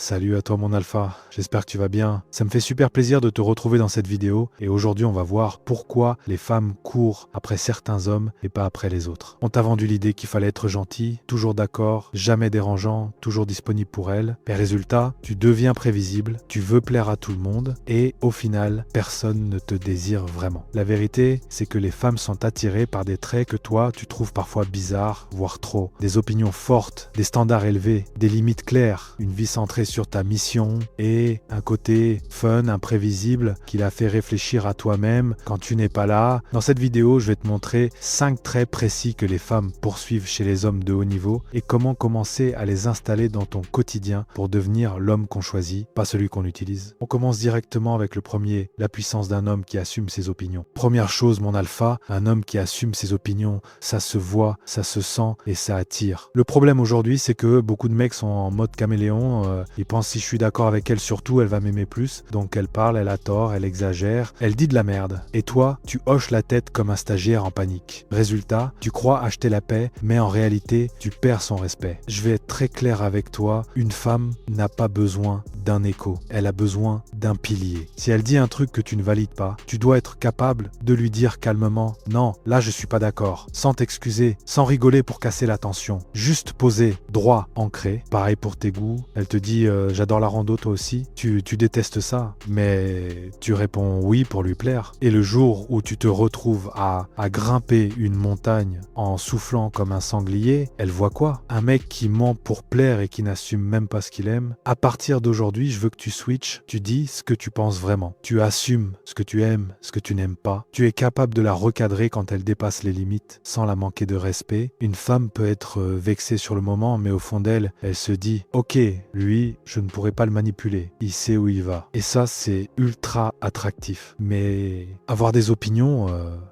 Salut à toi mon alpha, j'espère que tu vas bien. Ça me fait super plaisir de te retrouver dans cette vidéo et aujourd'hui on va voir pourquoi les femmes courent après certains hommes et pas après les autres. On t'a vendu l'idée qu'il fallait être gentil, toujours d'accord, jamais dérangeant, toujours disponible pour elles. Et résultat, tu deviens prévisible, tu veux plaire à tout le monde et au final, personne ne te désire vraiment. La vérité, c'est que les femmes sont attirées par des traits que toi tu trouves parfois bizarres, voire trop. Des opinions fortes, des standards élevés, des limites claires, une vie centrée sur ta mission et un côté fun, imprévisible qui la fait réfléchir à toi-même quand tu n'es pas là. Dans cette vidéo, je vais te montrer 5 traits précis que les femmes poursuivent chez les hommes de haut niveau et comment commencer à les installer dans ton quotidien pour devenir l'homme qu'on choisit, pas celui qu'on utilise. On commence directement avec le premier, la puissance d'un homme qui assume ses opinions. Première chose, mon alpha, un homme qui assume ses opinions, ça se voit, ça se sent et ça attire. Le problème aujourd'hui, c'est que beaucoup de mecs sont en mode caméléon, ils pensent si je suis d'accord avec elle surtout, elle va m'aimer plus. Donc elle parle, elle a tort, elle exagère, elle dit de la merde. Et toi, tu hoches la tête comme un stagiaire en panique. Résultat, tu crois acheter la paix, mais en réalité, tu perds son respect. Je vais être très clair avec toi, une femme n'a pas besoin d'un écho, elle a besoin d'un pilier. Si elle dit un truc que tu ne valides pas, tu dois être capable de lui dire calmement « Non, là je suis pas d'accord », sans t'excuser, sans rigoler pour casser la tension. Juste posé, droit, ancré. Pareil pour tes goûts, elle te dit j'adore la rando toi aussi, tu détestes ça, mais tu réponds oui pour lui plaire. Et le jour où tu te retrouves à grimper une montagne en soufflant comme un sanglier, elle voit quoi? Un mec qui ment pour plaire et qui n'assume même pas ce qu'il aime. À partir d'aujourd'hui, je veux que tu switches, tu dis ce que tu penses vraiment. Tu assumes ce que tu aimes, ce que tu n'aimes pas. Tu es capable de la recadrer quand elle dépasse les limites, sans la manquer de respect. Une femme peut être vexée sur le moment, mais au fond d'elle, elle se dit « Ok, lui, je ne pourrais pas le manipuler. Il sait où il va. » Et ça, c'est ultra attractif. Mais avoir des opinions,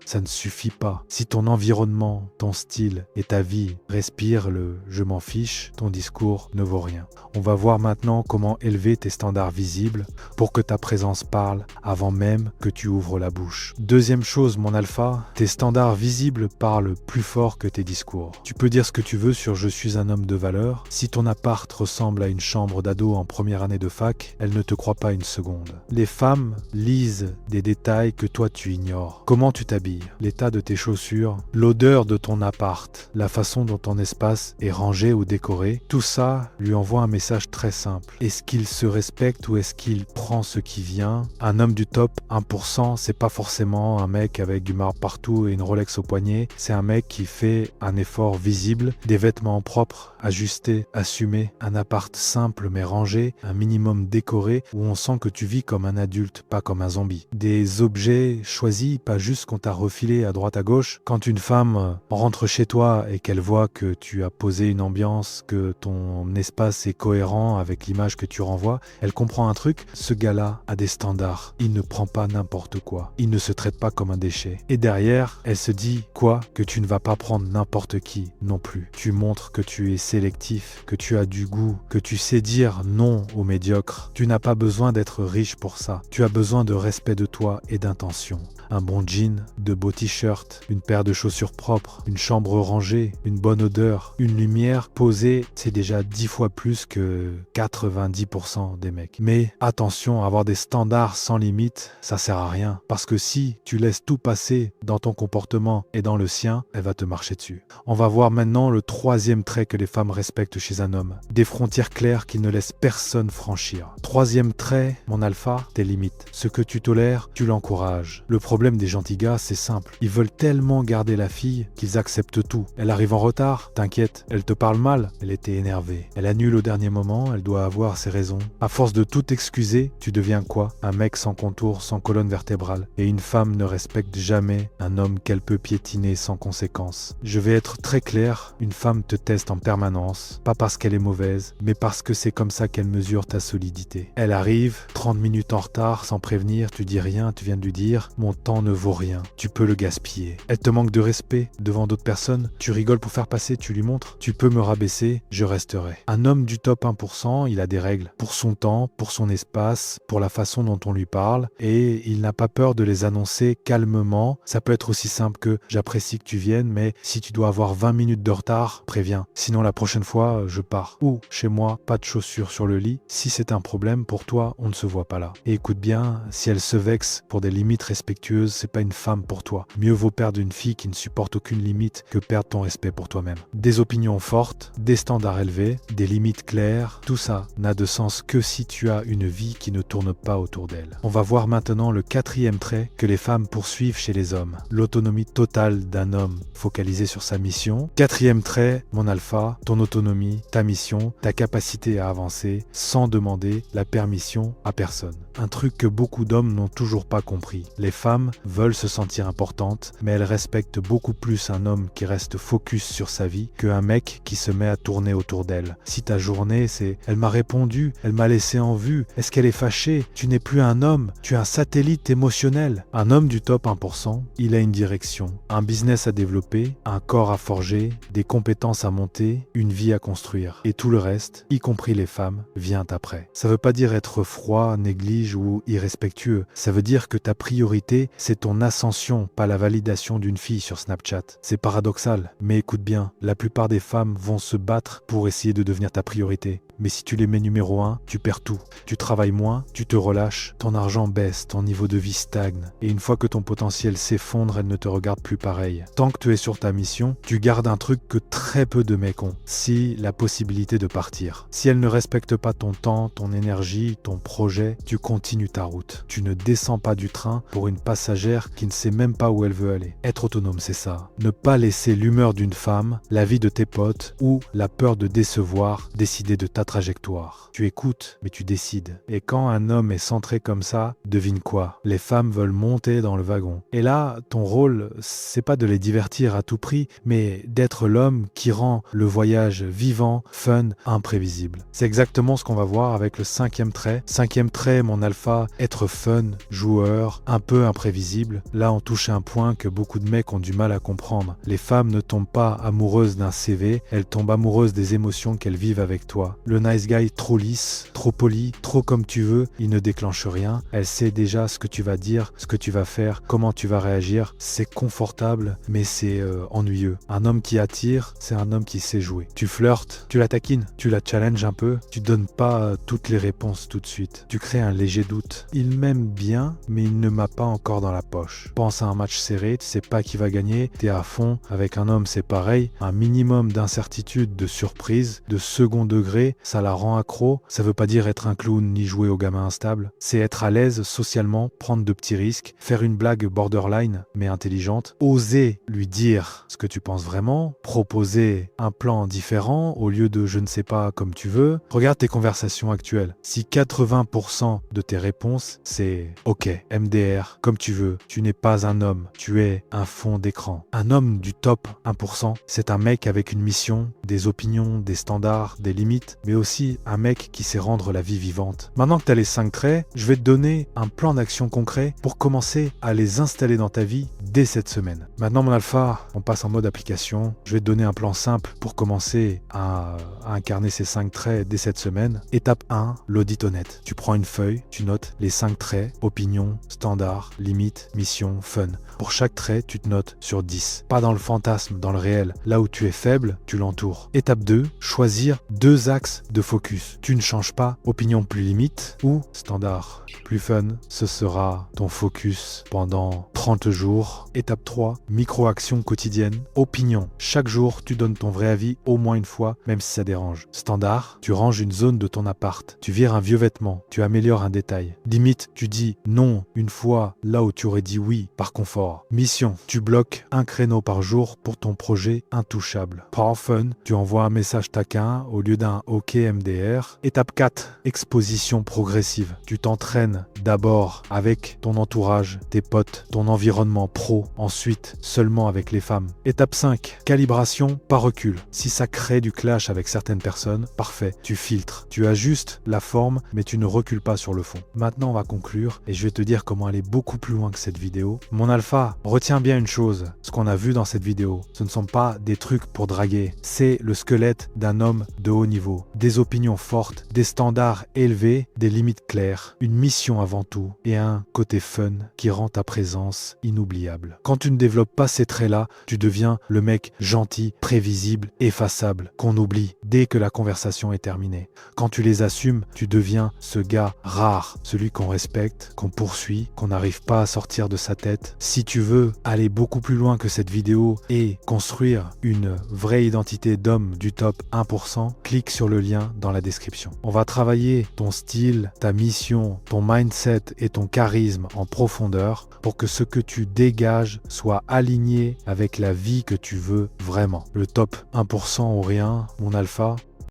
ça ne suffit pas. Si ton environnement, ton style et ta vie respirent le « je m'en fiche », ton discours ne vaut rien. On va voir maintenant comment élever tes standards visibles pour que ta présence parle avant même que tu ouvres la bouche. Deuxième chose, mon alpha, tes standards visibles parlent plus fort que tes discours. Tu peux dire ce que tu veux sur « je suis un homme de valeur ». Si ton appart ressemble à une chambre d'ado en première année de fac, elle ne te croit pas une seconde. Les femmes lisent des détails que toi tu ignores. Comment tu t'habilles, l'état de tes chaussures, l'odeur de ton appart, la façon dont ton espace est rangé ou décoré, tout ça lui envoie un message très simple. Est-ce qu'il se respecte ou est-ce qu'il prend ce qui vient? Un homme du top 1%, c'est pas forcément un mec avec du marbre partout et une Rolex au poignet, c'est un mec qui fait un effort visible, des vêtements propres, ajustés, assumés, un appart simple mais rangé, un minimum décoré où on sent que tu vis comme un adulte, pas comme un zombie. Des objets choisis, pas juste qu'on t'a refilé à droite à gauche. Quand une femme rentre chez toi et qu'elle voit que tu as posé une ambiance, que ton espace est cohérent avec l'image que tu renvoies, elle comprend un truc, ce gars-là a des standards. Il ne prend pas n'importe quoi. Il ne se traite pas comme un déchet. Et derrière, elle se dit quoi? Que tu ne vas pas prendre n'importe qui non plus. Tu montres que tu es sélectif, que tu as du goût, que tu sais dire non aux médiocres. Tu n'as pas besoin d'être riche pour ça. Tu as besoin de respect de toi et d'intention. Un bon jean, de beaux t-shirts, une paire de chaussures propres, une chambre rangée, une bonne odeur, une lumière posée, c'est déjà 10 fois plus que 90% des mecs. Mais attention, avoir des standards sans limite, ça sert à rien. Parce que si tu laisses tout passer dans ton comportement et dans le sien, elle va te marcher dessus. On va voir maintenant le troisième trait que les femmes respectent chez un homme. Des frontières claires qui ne laissent personne franchir. Troisième trait, mon alpha, tes limites. Ce que tu tolères, tu l'encourages. Le problème des gentils gars, c'est simple. Ils veulent tellement garder la fille qu'ils acceptent tout. Elle arrive en retard, t'inquiète. Elle te parle mal, elle était énervée. Elle annule au dernier moment, elle doit avoir ses raisons. À force de tout excuser, tu deviens quoi? Un mec sans contour, sans colonne vertébrale. Et une femme ne respecte jamais un homme qu'elle peut piétiner sans conséquence. Je vais être très clair, une femme te teste en permanence, pas parce qu'elle est mauvaise, mais parce que c'est comme ça qu'elle mesure ta solidité. Elle arrive, 30 minutes en retard, sans prévenir, tu dis rien, tu viens de lui dire « Mon temps ne vaut rien, tu peux le gaspiller. Elle te manque de respect devant d'autres personnes, tu rigoles pour faire passer, tu lui montres, tu peux me rabaisser, je resterai. Un homme du top 1%, il a des règles pour son temps, pour son espace, pour la façon dont on lui parle, et il n'a pas peur de les annoncer calmement. Ça peut être aussi simple que j'apprécie que tu viennes, mais si tu dois avoir 20 minutes de retard, préviens. Sinon la prochaine fois, je pars. Ou chez moi, pas de chaussures sur le lit. Si c'est un problème pour toi, on ne se voit pas là. Et écoute bien, si elle se vexe pour des limites respectueuses, c'est pas une femme pour toi. Mieux vaut perdre une fille qui ne supporte aucune limite que perdre ton respect pour toi-même. Des opinions fortes, des standards élevés, des limites claires, tout ça n'a de sens que si tu as une vie qui ne tourne pas autour d'elle. On va voir maintenant le 4e trait que les femmes poursuivent chez les hommes. L'autonomie totale d'un homme focalisé sur sa mission. 4e trait, mon alpha, ton autonomie, ta mission, ta capacité à avancer sans demander la permission à personne. Un truc que beaucoup d'hommes n'ont toujours pas compris. Les femmes veulent se sentir importantes, mais elles respectent beaucoup plus un homme qui reste focus sur sa vie qu'un mec qui se met à tourner autour d'elle. Si ta journée c'est « elle m'a répondu, elle m'a laissé en vue, est-ce qu'elle est fâchée ?» Tu n'es plus un homme, tu es un satellite émotionnel. Un homme du top 1%, il a une direction, un business à développer, un corps à forger, des compétences à monter, une vie à construire. Et tout le reste, y compris les femmes, vient après. Ça veut pas dire être froid, néglige ou irrespectueux. Ça veut dire que ta priorité, c'est ton ascension, pas la validation d'une fille sur Snapchat. C'est paradoxal, mais écoute bien, la plupart des femmes vont se battre pour essayer de devenir ta priorité. Mais si tu les mets numéro 1, tu perds tout. Tu travailles moins, tu te relâches, ton argent baisse, ton niveau de vie stagne. Et une fois que ton potentiel s'effondre, elle ne te regarde plus pareil. Tant que tu es sur ta mission, tu gardes un truc que très peu de mecs ont. Si la possibilité de partir. Si elle ne respecte pas ton temps, ton énergie, ton projet, tu continues ta route. Tu ne descends pas du train pour une passagère qui ne sait même pas où elle veut aller. Être autonome, c'est ça. Ne pas laisser l'humeur d'une femme, la vie de tes potes ou la peur de décevoir décider de ta trajectoire. Tu écoutes, mais tu décides. Et quand un homme est centré comme ça, devine quoi? Les femmes veulent monter dans le wagon. Et là, ton rôle, c'est pas de les divertir à tout prix, mais d'être l'homme qui rend le voyage vivant, fun, imprévisible. C'est exactement ce qu'on va voir avec le 5e trait. 5e trait, mon alpha, être fun, joueur, un peu imprévisible. Là, on touche un point que beaucoup de mecs ont du mal à comprendre. Les femmes ne tombent pas amoureuses d'un CV, elles tombent amoureuses des émotions qu'elles vivent avec toi. Le nice guy trop lisse, trop poli, trop comme tu veux, il ne déclenche rien. Elle sait déjà ce que tu vas dire, ce que tu vas faire, comment tu vas réagir. C'est confortable, mais c'est ennuyeux. Un homme qui attire, c'est un homme qui sait jouer. Tu flirtes, tu la taquines, tu la challenges un peu, tu donnes pas toutes les réponses tout de suite. Tu crées un léger doute. Il m'aime bien, mais il ne m'a pas encore dans la poche. Pense à un match serré, tu sais pas qui va gagner, t'es à fond. Avec un homme, c'est pareil. Un minimum d'incertitude, de surprise, de second degré, ça la rend accro. Ça veut pas dire être un clown ni jouer au gamin instable. C'est être à l'aise socialement, prendre de petits risques, faire une blague borderline mais intelligente, oser lui dire ce que tu penses vraiment, proposer un plan différent au lieu de je ne sais pas comme tu veux. Regarde tes conversations actuelles. Si 80% de tes réponses c'est OK, MDR, comme tu veux, tu n'es pas un homme, tu es un fond d'écran. Un homme du top 1%, c'est un mec avec une mission, des opinions, des standards, des limites, mais aussi un mec qui sait rendre la vie vivante. Maintenant que tu as les 5 traits, je vais te donner un plan d'action concret pour commencer à les installer dans ta vie dès cette semaine. Maintenant mon alpha, on passe en mode application. Je vais te donner un plan simple pour commencer à incarner ces 5 traits dès cette semaine. Étape 1, l'audit honnête. Tu prends une feuille, tu notes les 5 traits, opinion, standard, limite, mission, fun. Pour chaque trait, tu te notes sur 10. Pas dans le fantasme, dans le réel. Là où tu es faible, tu l'entoures. Étape 2, choisir 2 axes de focus. Tu ne changes pas, opinion plus limite ou standard plus fun. Ce sera ton focus pendant 30 jours. Étape 3, micro-action quotidienne. Opinion. Chaque jour, tu donnes ton vrai avis au moins une fois, même si ça dérange. Standard, tu ranges une zone de ton appart. Tu vires un vieux vêtement. Tu améliores un détail. Limite, tu dis non une fois là où tu aurais dit oui par confort. Mission, tu bloques un créneau par jour pour ton projet intouchable. Power fun, tu envoies un message taquin au lieu d'un OK MDR. Étape 4, exposition progressive. Tu t'entraînes d'abord avec ton entourage, tes potes, ton environnement pro, ensuite seulement avec les femmes. Étape 5, calibration par recul. Si ça crée du clash avec certaines personnes, parfait, tu filtres. Tu ajustes la forme, mais tu ne recules pas sur le fond. Maintenant, on va conclure et je vais te dire comment aller beaucoup plus loin que cette vidéo. Mon alpha, retiens bien une chose. Ce qu'on a vu dans cette vidéo, ce ne sont pas des trucs pour draguer. C'est le squelette d'un homme de haut niveau. Des opinions fortes, des standards élevés, des limites claires, une mission avant tout et un côté fun qui rend ta présence inoubliable. Quand tu ne développes pas ces traits-là, tu deviens le mec gentil, prévisible, effaçable, qu'on oublie dès que la conversation est terminée. Quand tu les assumes, tu deviens ce gars rare, celui qu'on respecte, qu'on poursuit, qu'on n'arrive pas à sortir de sa tête. Si tu veux aller beaucoup plus loin que cette vidéo et construire une vraie identité d'homme du top 1%, clique sur le lien dans la description. On va travailler ton style, ta mission, ton mindset et ton charisme en profondeur pour que ce que tu dégages soit aligné avec la vie que tu veux vraiment. Le top 1% ou rien, mon alpha,